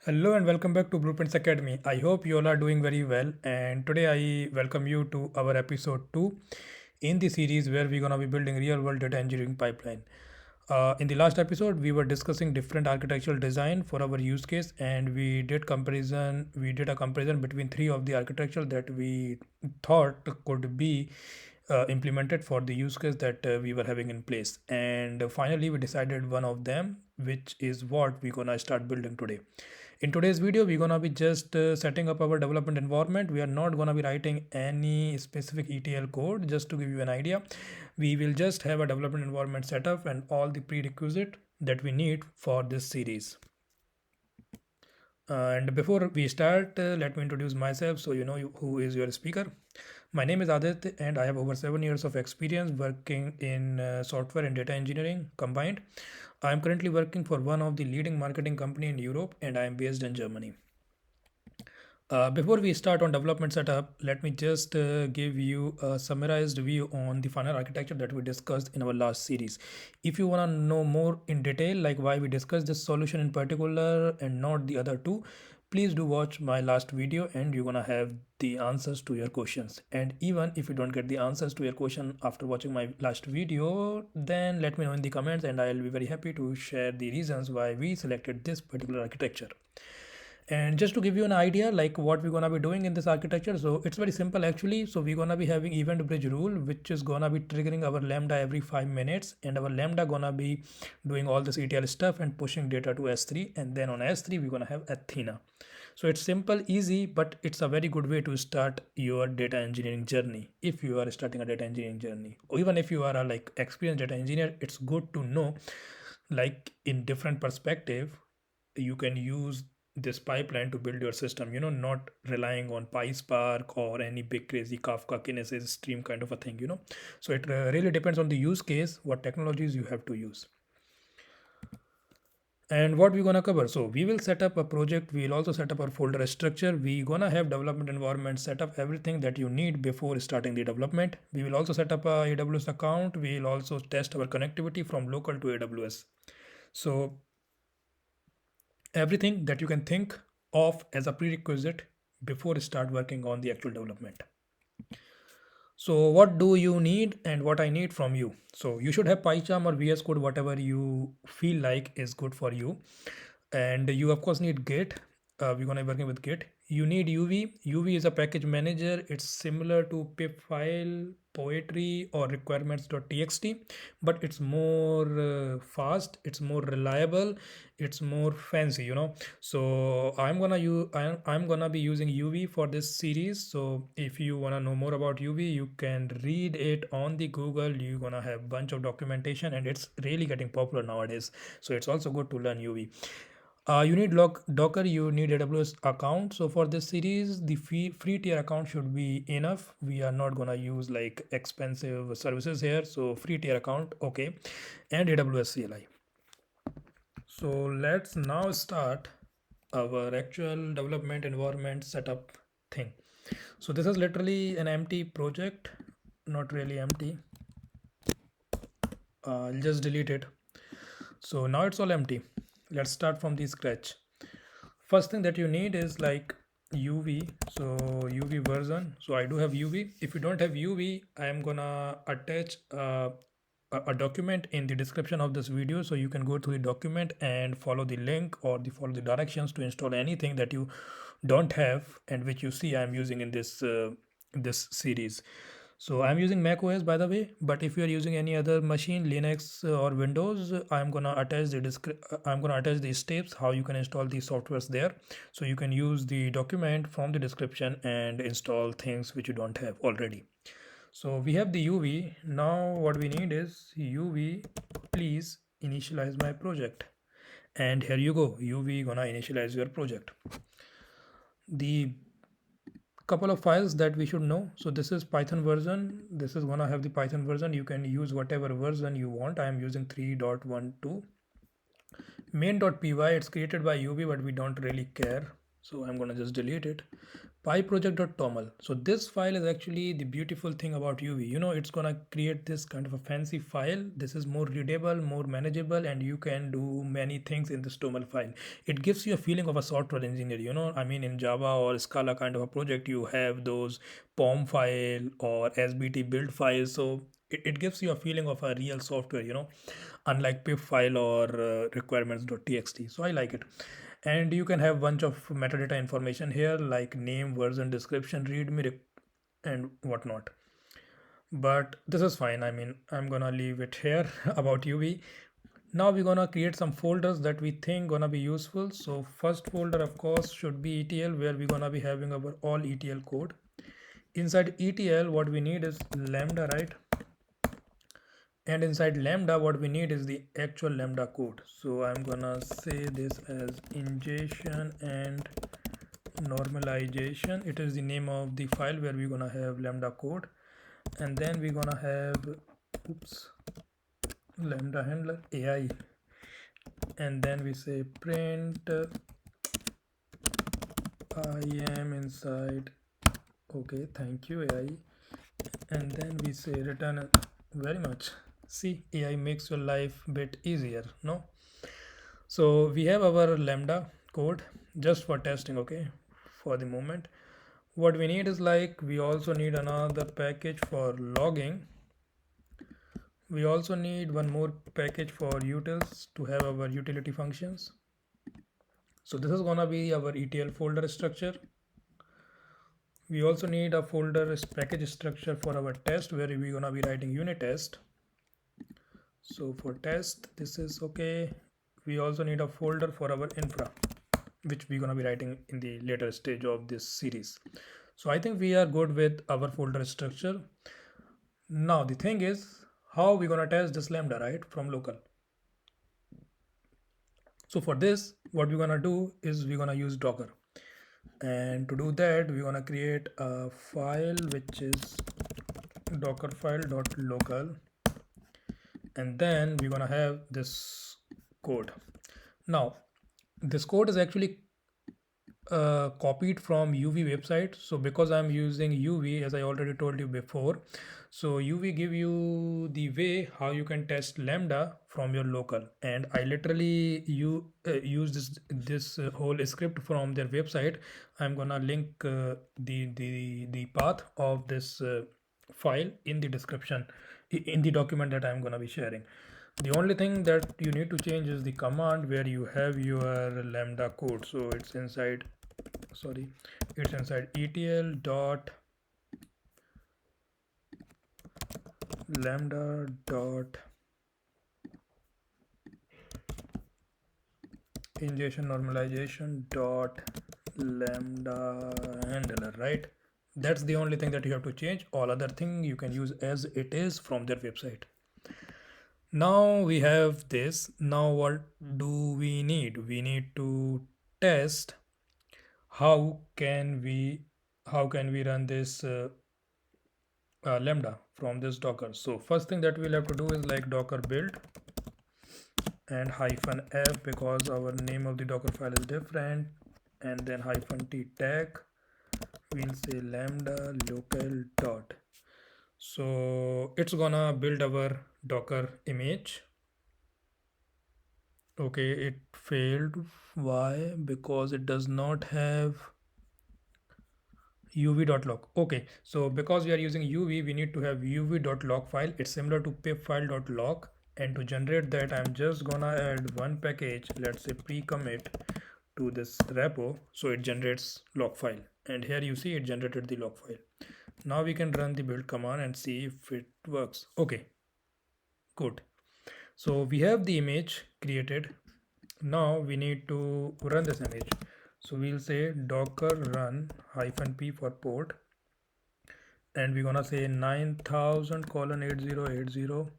Hello and welcome back to Blueprints Academy. I hope you all are doing very well. And today I welcome you to our episode 2 in the series where we're gonna be building real world data engineering pipeline. In the last episode, we were discussing different architectural design for our use case, and we did comparison. We did a comparison between three of the architecture that we thought could be implemented for the use case that we were having in place. And finally, we decided one of them, which is what we're gonna start building today. In today's video, we're gonna be just setting up our development environment. We are not gonna be writing any specific ETL code. Just to give you an idea, we will just have a development environment setup and all the prerequisite that we need for this series. And before we start, let me introduce myself so you know who is your speaker. My name is Aditya and I have over 7 years of experience working in software and data engineering combined. I am currently working for one of the leading marketing company in Europe and I am based in Germany. Before we start on development setup, let me just give you a summarized view on the final architecture that we discussed in our last series. If you want to know more in detail, like why we discussed this solution in particular and not the other two, please do watch my last video and you're gonna have the answers to your questions. And even if you don't get the answers to your question after watching my last video, then let me know in the comments and I'll be very happy to share the reasons why we selected this particular architecture. And just to give you an idea like what we're gonna be doing in this architecture, so it's very simple actually. So we're gonna be having event bridge rule, which is gonna be triggering our Lambda every 5 minutes, and our Lambda gonna be doing all this ETL stuff and pushing data to S3, and then on S3 we're gonna have Athena. So it's simple, easy, but it's a very good way to start your data engineering journey. If you are starting a data engineering journey, or even if you are a like experienced data engineer, it's good to know like in different perspective you can use this pipeline to build your system, not relying on PySpark or any big crazy Kafka Kinesis stream kind of a thing. So it really depends on the use case, what technologies you have to use. And what we're gonna cover, so we will set up a project, we'll also set up our folder structure, we're gonna have development environment set up, everything that you need before starting the development. We will also set up a AWS account, we'll also test our connectivity from local to AWS. So everything that you can think of as a prerequisite before start working on the actual development. So what do you need and what I need from you? So you should have PyCharm or VS Code, whatever you feel like is good for you. And you of course need Git. We're gonna be working with Git. You need UV. UV is a package manager. It's similar to pip file, poetry, or requirements.txt, but it's more fast. It's more reliable. It's more fancy. So I'm gonna be using UV for this series. So if you wanna know more about UV, you can read it on the Google. You're gonna have bunch of documentation, and it's really getting popular nowadays. So it's also good to learn UV. You need Docker, you need AWS account. So for this series, the free tier account should be enough. We are not gonna use like expensive services here. So free tier account, okay, and AWS CLI. So let's now start our actual development environment setup thing. So this is literally an empty project, not really empty. I'll just delete it. So now it's all empty. Let's start from the scratch. First thing that you need is like UV. So UV version. So I do have UV. If you don't have UV, I am gonna attach a document in the description of this video, so you can go through the document and follow the link or follow the directions to install anything that you don't have and which you see I'm using in this series. So I'm using macOS, by the way, but if you are using any other machine, Linux or Windows, I'm gonna attach the steps how you can install these softwares there. So you can use the document from the description and install things which you don't have already. So we have the UV. Now what we need is UV, please initialize my project. And here you go, UV gonna initialize your project. The couple of files that we should know. So this is Python version. This is gonna have the Python version. You can use whatever version you want. I am using 3.12. Main.py, it's created by UV, but we don't really care. So I'm gonna just delete it. pyproject.toml. So this file is actually the beautiful thing about UV. It's gonna create this kind of a fancy file. This is more readable, more manageable, and you can do many things in this toml file. It gives you a feeling of a software engineer. I mean, in Java or Scala kind of a project, you have those POM file or SBT build files. So it gives you a feeling of a real software, unlike pip file or requirements.txt. So I like it. And you can have bunch of metadata information here like name, version, description, readme, and whatnot. But this is fine. I mean, I'm gonna leave it here about UV. Now we're gonna create some folders that we think gonna be useful. So first folder of course should be ETL, where we're gonna be having our all ETL code. Inside ETL what we need is Lambda, right? And inside Lambda what we need is the actual Lambda code. So I'm gonna say this as ingestion and normalization. It is the name of the file where we're gonna have Lambda code. And then we're gonna have Lambda handler AI, and then we say print I am inside. Okay, thank you AI. And then we say return. Very much. See, AI makes your life a bit easier, no? So we have our Lambda code just for testing, okay, for the moment. What we need is we also need another package for logging. We also need one more package for utils to have our utility functions. So this is gonna be our ETL folder structure. We also need a folder package structure for our test, where we're gonna be writing unit test. So for test, this is okay. We also need a folder for our infra, which we're gonna be writing in the later stage of this series. So I think we are good with our folder structure. Now the thing is, how we gonna test this Lambda, right, from local? So for this, what we're gonna do is we're gonna use Docker. And to do that, we're gonna create a file which is dockerfile.local, and then we're gonna have this code. Now this code is actually copied from UV website. So because I'm using UV, as I already told you before, so UV give you the way how you can test Lambda from your local, and I literally use this whole script from their website. I'm gonna link the path of this file in the description, in the document that I'm gonna be sharing. The only thing that you need to change is the command where you have your Lambda code. So it's inside etl dot lambda dot ingestion normalization dot lambda handler, right? That's the only thing that you have to change. All other thing you can use as it is from their website. Now we have this. Now what do we need? We need to test how can we run this Lambda from this Docker. So first thing that we'll have to do is docker build and -f, because our name of the Docker file is different, and then -t tag. We'll say lambda local dot. So it's gonna build our Docker image. Okay, it failed. Why? Because it does not have uv.log. Okay, so because we are using uv, we need to have uv.log file. It's similar to pip file.log, and to generate that, I'm just gonna add one package, let's say pre-commit, to this repo, so it generates log file. And here you see it generated the log file. Now we can run the build command and see if it works. Okay, good. So we have the image created. Now we need to run this image. So we'll say docker run -p for port, and we're gonna say 9000:8080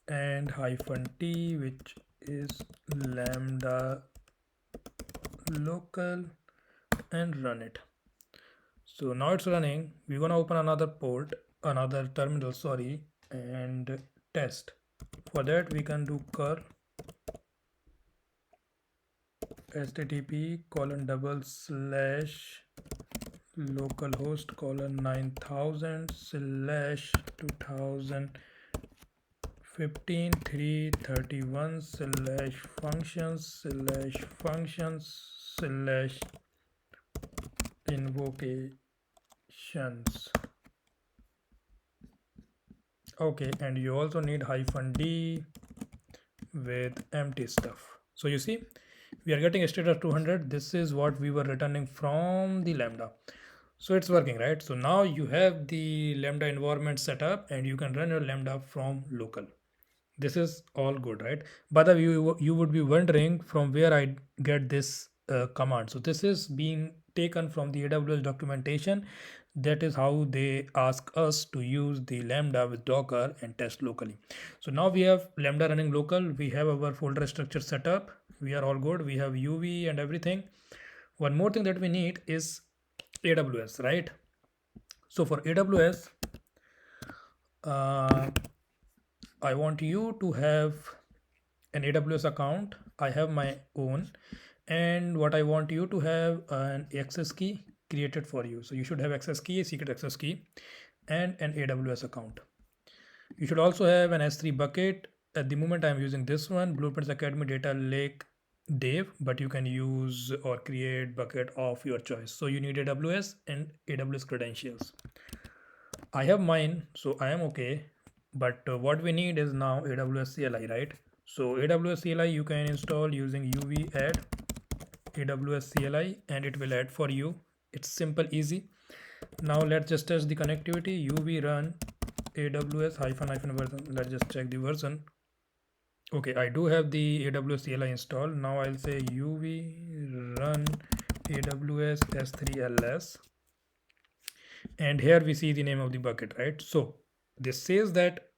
and -t, which is lambda local, and run it. So now it's running. We're gonna open another terminal, sorry, and test. For that we can do curl http:// localhost colon 9000 slash 2015 331 slash functions slash invocations. Okay, and you also need -d with empty stuff. So you see, we are getting a state of 200. This is what we were returning from the Lambda. So it's working, right? So now you have the Lambda environment set up and you can run your Lambda from local. This is all good, right? By the way, you would be wondering from where I get this command. So this is being taken from the AWS documentation. That is how they ask us to use the Lambda with Docker and test locally. So now we have Lambda running local. We have our folder structure set up. We are all good. We have UV and everything. One more thing that we need is AWS, right? So for AWS, I want you to have an AWS account. I have my own, and what I want you to have an access key created for you. So you should have access key, a secret access key, and an AWS account. You should also have an S3 bucket. At the moment I'm using this one, Blueprints Academy Data Lake Dave, but you can use or create bucket of your choice. So you need AWS and AWS credentials. I have mine, so I am okay. But what we need is now AWS CLI, right? So AWS CLI you can install using UV add AWS CLI and it will add for you. It's simple, easy. Now let's just test the connectivity. UV run AWS hyphen version. Let's just check the version. Okay, I do have the AWS CLI installed. Now I'll say UV run AWS S3LS. And here we see the name of the bucket, right? So this says that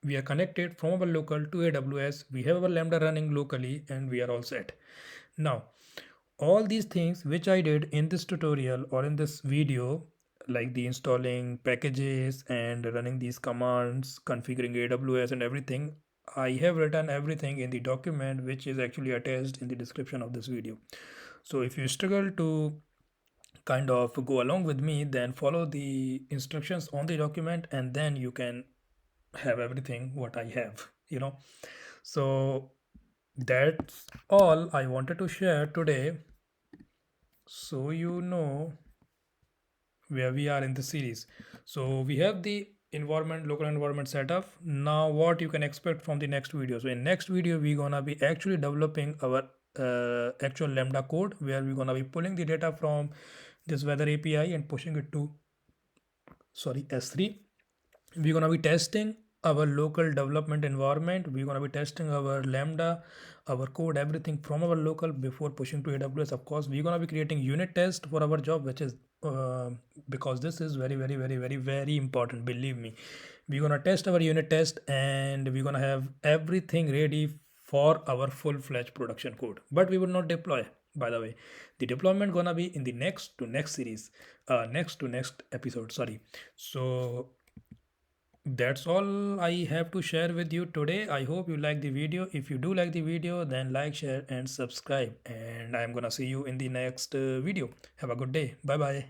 we are connected from our local to AWS. We have our Lambda running locally and we are all set. Now, all these things which I did in this tutorial or in this video, like the installing packages and running these commands, configuring AWS and everything, I have written everything in the document which is actually attached in the description of this video. So if you struggle to kind of go along with me, then follow the instructions on the document and then you can have everything what I have, So that's all I wanted to share today, so you know where we are in the series. So we have the local environment setup. Now what you can expect from the next video. So in next video we're gonna be actually developing our actual Lambda code, where we're gonna be pulling the data from this weather API and pushing it to S3. We're gonna be testing our local development environment. We're gonna be testing our Lambda, our code, everything from our local before pushing to AWS. Of course, we're gonna be creating unit test for our job, which is because this is very, very, very, very, very important. Believe me, we're gonna test our unit test and we're gonna have everything ready for our full-fledged production code. But we will not deploy. By the way, the deployment gonna be in the next series, next to next episode. Sorry. So that's all I have to share with you today. I hope you like the video. If you do like the video, then like, share and subscribe, and I'm gonna see you in the next video. Have a good day. Bye bye.